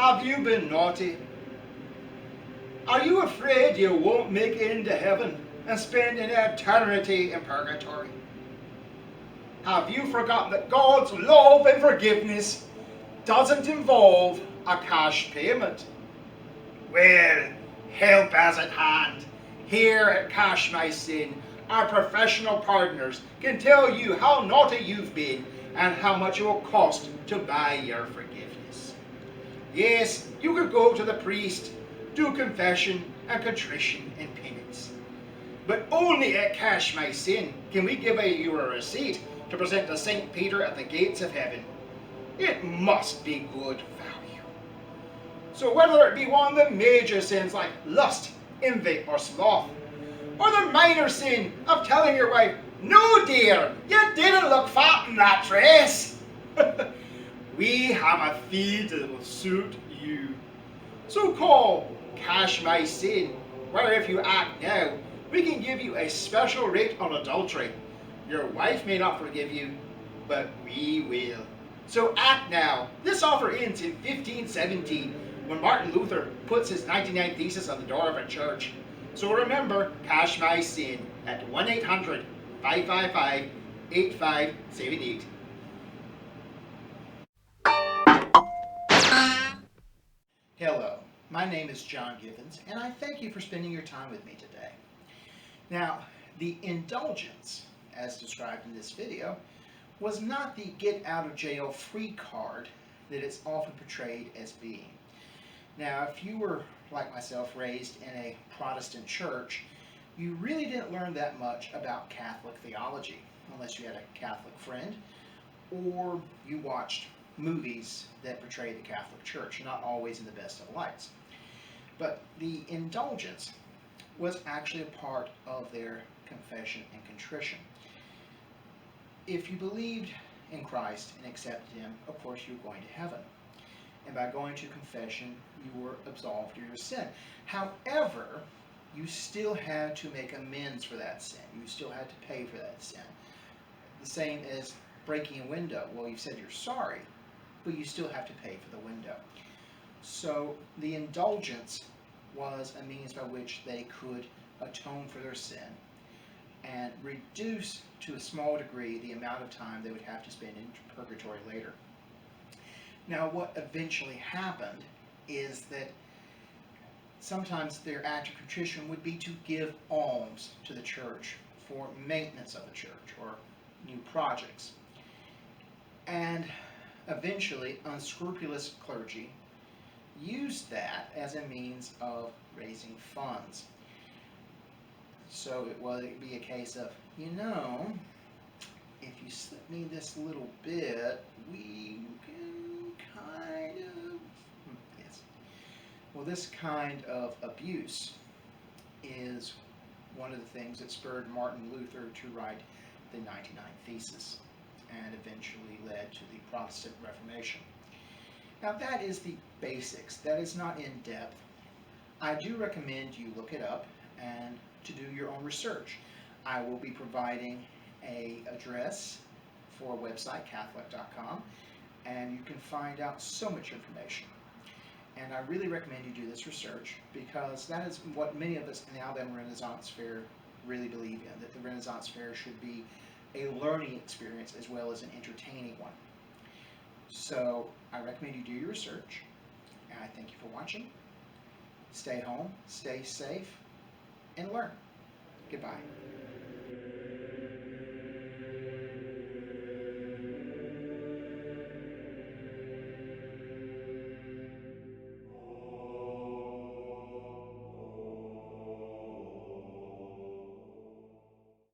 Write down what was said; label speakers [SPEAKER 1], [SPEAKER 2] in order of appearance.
[SPEAKER 1] Have you been naughty? Are you afraid you won't make it into heaven and spend an eternity in purgatory? Have you forgotten that God's love and forgiveness doesn't involve a cash payment? Well, help is at hand. Here at Cash My Sin, our professional partners can tell you how naughty you've been and how much it will cost to buy your forgiveness. Yes, you could go to the priest, do confession and contrition and penance. But only at Cash My Sin can we give you a receipt to present to St. Peter at the gates of heaven. It must be good value. So whether it be one of the major sins like lust, envy or sloth, or the minor sin of telling your wife, "No dear, you didn't look fat in that dress," we have a fee that will suit you. So call Cash My Sin, where if you act now, we can give you a special rate on adultery. Your wife may not forgive you, but we will. So act now. This offer ends in 1517 when Martin Luther puts his 99 Theses on the door of a church. So remember, Cash My Sin at 1-800-555-8578. Hello, my name is John Givens, and I thank you for spending your time with me today. Now, the indulgence, as described in this video, was not the get-out-of-jail-free card that it's often portrayed as being. Now, if you were, like myself, raised in a Protestant church, you really didn't learn that much about Catholic theology, unless you had a Catholic friend, or you watched movies that portray the Catholic Church, not always in the best of lights. But the indulgence was actually a part of their confession and contrition. If you believed in Christ and accepted Him, of course you were going to heaven. And by going to confession, you were absolved of your sin. However, you still had to make amends for that sin. You still had to pay for that sin. The same as breaking a window. Well, you said you're sorry, but you still have to pay for the window. So the indulgence was a means by which they could atone for their sin and reduce to a small degree the amount of time they would have to spend in purgatory later. Now, what eventually happened is that sometimes their act of contrition would be to give alms to the church for maintenance of the church or new projects. And eventually, unscrupulous clergy used that as a means of raising funds. So it would be a case of, if you slip me this little bit, we can kind of, yes. Well, this kind of abuse is one of the things that spurred Martin Luther to write the 99 Theses and eventually led to the Protestant Reformation. Now that is the basics. That is not in depth. I do recommend you look it up and to do your own research. I will be providing an address for a website, Catholic.con, and you can find out so much information. And I really recommend you do this research because that is what many of us in the Alabama Renaissance Fair really believe in, that the Renaissance Fair should be a learning experience as well as an entertaining one. So I recommend you do your research, and I thank you for watching. Stay home, stay safe, and learn. Goodbye.